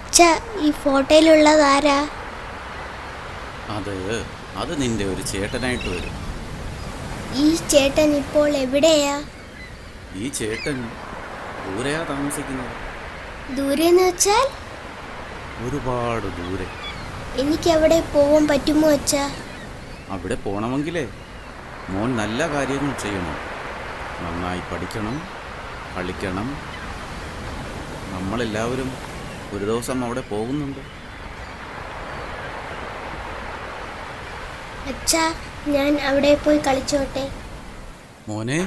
അച്ഛ, ഈ ഫോട്ടോയിലുള്ളതാരാ? അത് നിന്റെ ഒരു ചേട്ടനായിട്ട് വരും. ഈ ചേട്ടൻ ഇപ്പോൾ എവിടെയാ? ഈ ചേട്ടൻ ദൂരെയാ താമസിക്കുന്നത്. ദൂരെന്ന് വെച്ചാൽ? ഒരുപാട് ദൂരെ. എനിക്ക് അവിടെ പോവാൻ പറ്റുമോ അച്ഛാ? അവിടെ പോകണമെങ്കിലേ മോൻ നല്ല കാര്യങ്ങൾ ചെയ്യണം. നന്നായി പഠിക്കണം, കളിക്കണം. നമ്മളെല്ലാവരും ഒരു ദിവസം അവിടെ പോകുന്നുണ്ട്. അച്ഛാ, ഞാൻ അവിടെ പോയി കളിച്ചോട്ടെ? മോനെ,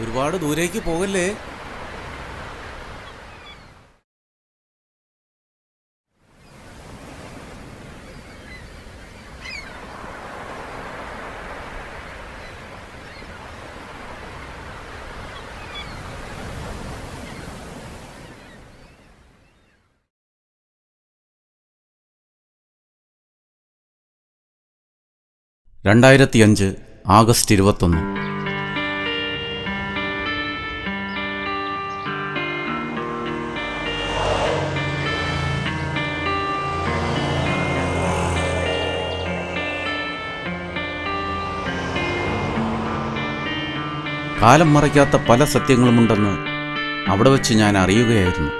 ഒരുപാട് ദൂരേക്ക് പോകല്ലേ. (2005) ആഗസ്റ്റ് 21. കാലം മറയ്ക്കാത്ത പല സത്യങ്ങളുമുണ്ടെന്ന് അവിടെ വച്ച് ഞാൻ അറിയുകയായിരുന്നു.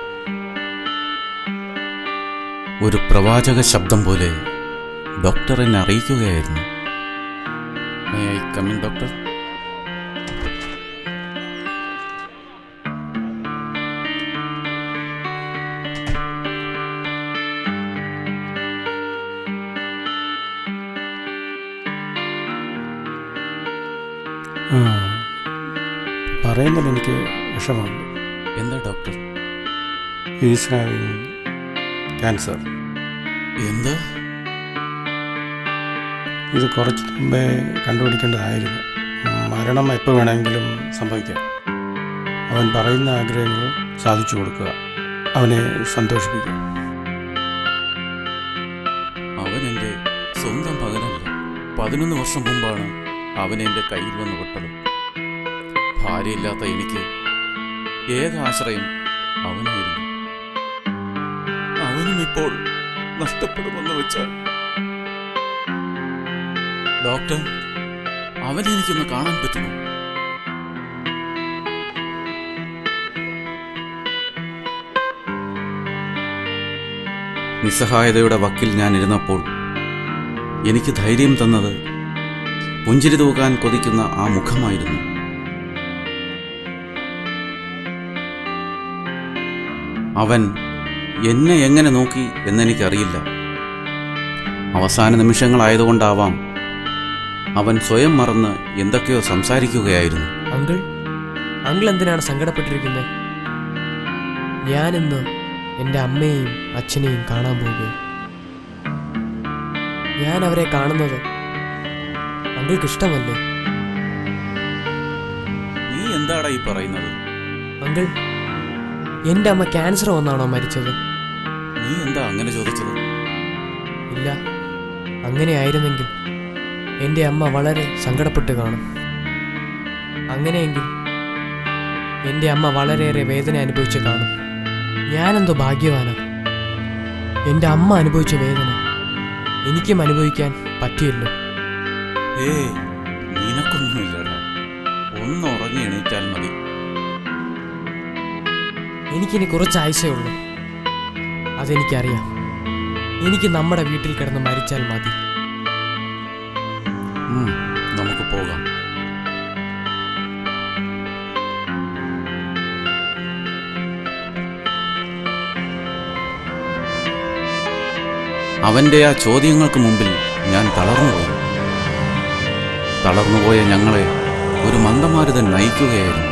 ഒരു പ്രവാചക ശബ്ദം പോലെ ഡോക്ടർ എന്നെ അറിയിക്കുകയായിരുന്നു. May I come in, doctor? പറയുന്നതിൽ എനിക്ക് വിഷമമുണ്ട്. എന്താ ഡോക്ടർ? Is having cancer. എന്താ? ഇത് കുറച്ച് മുമ്പേ കണ്ടുപിടിക്കേണ്ടതായിരുന്നു. മരണം എപ്പോൾ വേണമെങ്കിലും സംഭവിക്കാം. അവൻ പറയുന്ന ആഗ്രഹങ്ങൾ സാധിച്ചു കൊടുക്കുക, അവനെ സന്തോഷിപ്പിക്കുക. അവൻ എൻ്റെ സ്വന്തം മകനല്ല. 11 വർഷം മുമ്പാണ് അവൻ എൻ്റെ കയ്യിൽ വന്ന് പെട്ടത്. ഭാര്യയില്ലാത്ത എനിക്ക് ഏക ആശ്രയം അവനായിരുന്നു. അവനും ഇപ്പോൾ നഷ്ടപ്പെടുമെന്ന് വെച്ചാൽ ഡോക്ടർ, അവനെ എനിക്കൊന്ന് കാണാൻ പറ്റുമോ? നിസ്സഹായതയുടെ വക്കിൽ ഞാൻ ഇരുന്നപ്പോൾ എനിക്ക് ധൈര്യം തന്നത് പുഞ്ചിരി തൂക്കാൻ കൊതിക്കുന്ന ആ മുഖമായിരുന്നു. അവൻ എന്നെ എങ്ങനെ നോക്കി എന്നെനിക്കറിയില്ല. അവസാന നിമിഷങ്ങളായതുകൊണ്ടാവാം അവൻ സ്വയം മറന്ന് എന്തൊക്കെയോ സംസാരിക്കുകയായിരുന്നു. അങ്കിൾ എന്തിനാണ് സങ്കടപ്പെട്ടിരിക്കുന്നത്? ഞാനിന്ന് എൻ്റെ അമ്മയെയും അച്ഛനെയും കാണാൻ പോകുകയും ഞാൻ അവരെ കാണുന്നത് അങ്കിൾക്ക് ഇഷ്ടമല്ലേ? നീ എന്താടാ ഈ പറയുന്നത്? അങ്കിൾ, എൻ്റെ അമ്മ ക്യാൻസർ വന്നാണോ മരിച്ചത്? നീ എന്താ അങ്ങനെ ചോദിച്ചത്? ഇല്ല, അങ്ങനെയായിരുന്നെങ്കിൽ എൻ്റെ അമ്മ വളരെ സങ്കടപ്പെട്ട് കാണും. അങ്ങനെയെങ്കിൽ എൻ്റെ അമ്മ വളരെയേറെ വേദന അനുഭവിച്ച് കാണും. ഞാനെന്തോ ഭാഗ്യവാനാണ്. എൻ്റെ അമ്മ അനുഭവിച്ച വേദന എനിക്കും അനുഭവിക്കാൻ പറ്റിയല്ലോ. നിനക്കൊന്നുമില്ലടാ, ഒന്ന് ഉറങ്ങി എണീറ്റാൽ മതി. എനിക്കിനി കുറച്ച് ആയുസേ ഉള്ളൂ, അതെനിക്കറിയാം. എനിക്ക് നമ്മുടെ വീട്ടിൽ കിടന്ന് മരിച്ചാൽ മതി. നമുക്ക് പോകാം. അവൻ്റെ ആ ചോദ്യങ്ങൾക്ക് മുമ്പിൽ ഞാൻ തളർന്നുപോയി. തളർന്നുപോയ ഞങ്ങളെ ഒരു മന്ദമാരുതൻ നയിക്കുകയായിരുന്നു.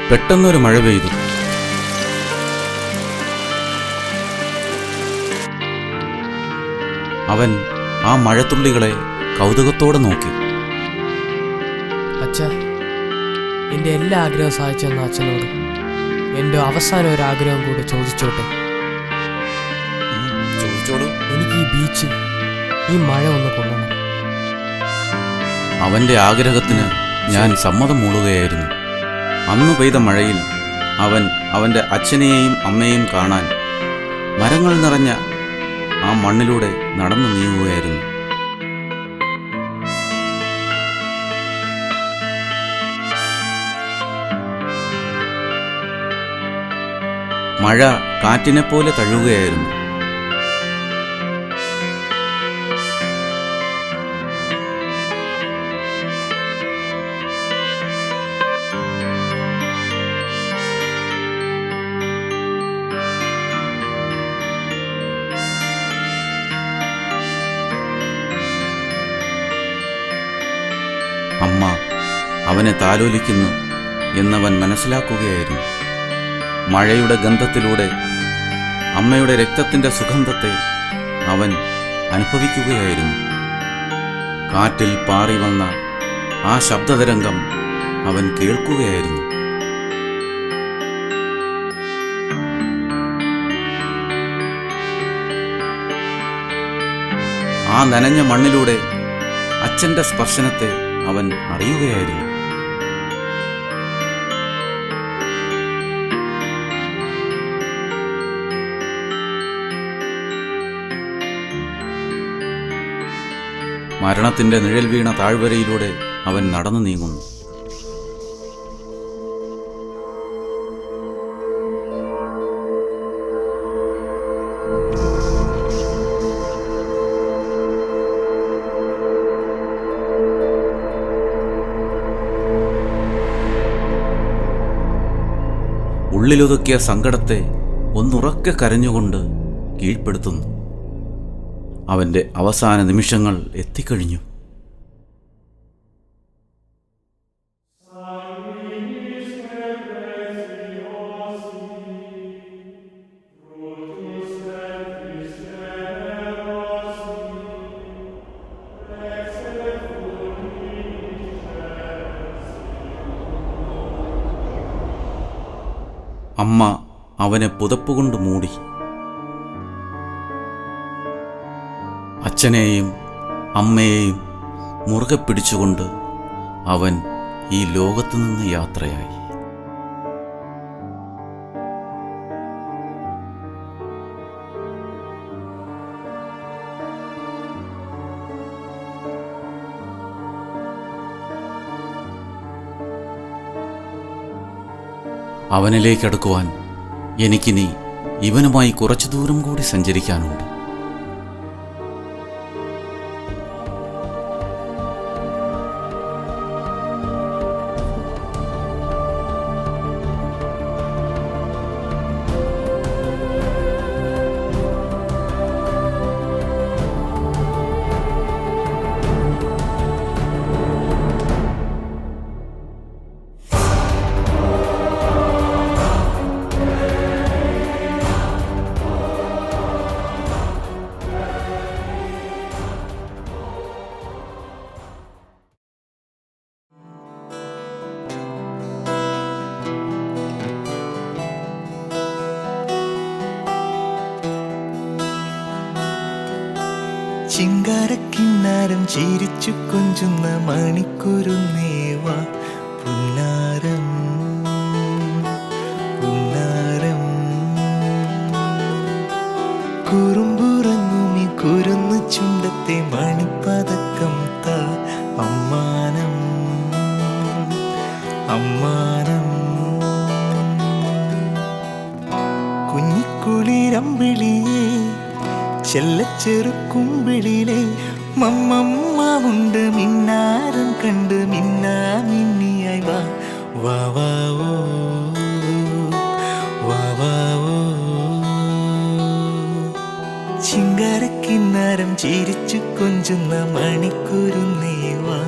പെട്ടെന്നൊരു മഴ പെയ്തു. അവൻ ആ മഴത്തുള്ളികളെ കൗതുകത്തോടെ നോക്കി. അച്ഛ, എൻ്റെ എല്ലാ ആഗ്രഹവും സാധിച്ചു തന്ന അച്ഛനോട് എൻ്റെ അവസാനം ഒരു ആഗ്രഹം കൂടി ചോദിച്ചോട്ടെ? ചോദിച്ചോളൂ. എനിക്ക് ഈ ബീച്ചിൽ ഈ മഴ ഒന്ന് കൊള്ളണം. അവൻ്റെ ആഗ്രഹത്തിന് ഞാൻ സമ്മതം മൂളുകയായിരുന്നു. അന്നു പെയ്ത മഴയിൽ അവൻ അവൻ്റെ അച്ഛനെയും അമ്മയെയും കാണാൻ മരങ്ങൾ നിറഞ്ഞ ആ മണ്ണിലൂടെ നടന്നു നീങ്ങുകയായിരുന്നു. മഴ കാറ്റിനെപ്പോലെ തഴുകുകയായിരുന്നു. അമ്മ അവനെ താലോലിക്കുന്നു എന്നവൻ മനസ്സിലാക്കുകയായിരുന്നു. മഴയുടെ ഗന്ധത്തിലൂടെ അമ്മയുടെ രക്തത്തിൻ്റെ സുഗന്ധത്തെ അവൻ അനുഭവിക്കുകയായിരുന്നു. കാറ്റിൽ പാറി വന്ന ആ ശബ്ദതരംഗം അവൻ കേൾക്കുകയായിരുന്നു. ആ നനഞ്ഞ മണ്ണിലൂടെ അച്ഛൻ്റെ സ്പർശനത്തെ അവൻ അറിയുകയായിരുന്നു. മരണത്തിൻ്റെ നിഴൽ വീണ താഴ്വരയിലൂടെ അവൻ നടന്നു നീങ്ങുന്നു. ഉള്ളിലൊതുക്കിയ സങ്കടത്തെ ഒന്നുറക്കെ കരഞ്ഞുകൊണ്ട് കീഴ്പ്പെടുത്തുന്നു. അവൻ്റെ അവസാന നിമിഷങ്ങൾ എത്തിക്കഴിഞ്ഞു. അമ്മ അവനെ പുതപ്പുകൊണ്ട് മൂടി. അച്ഛനെയും അമ്മയെയും മുറുകെ പിടിച്ചുകൊണ്ട് അവൻ ഈ ലോകത്തു നിന്ന് യാത്രയായി. അവനിലേക്കടുക്കുവാൻ എനിക്കിനി ഇവനുമായി കുറച്ചു ദൂരം കൂടി സഞ്ചരിക്കാനുണ്ട്. ചിങ്കാരക്കിന്നാരം ചിരിച്ചു കൊഞ്ചുന്ന മണിക്കുരുന്നേവാ പുന്നാരം പുന്നാരം കുറുമ്പുറങ്ങുമി കുരുന്നു ചുണ്ടത്തെ മണിപ്പതക്കം താ അമ്മാനം അമ്മാനം കുഞ്ഞിക്കുളിരമ്പിളിയേ ചെല്ലച്ചെറുക്കുമ്പിളിലെ മമ്മമ്മ ഉണ്ട് മിന്നാരം കണ്ട് മിന്നാ മിന്നിയായി വാ വാ വാവോ വാ വാവോ. ചിങ്കാരക്കിന്നാരം ചിരിച്ചു കൊഞ്ചുന്ന മണിക്കുരുന്നേവാ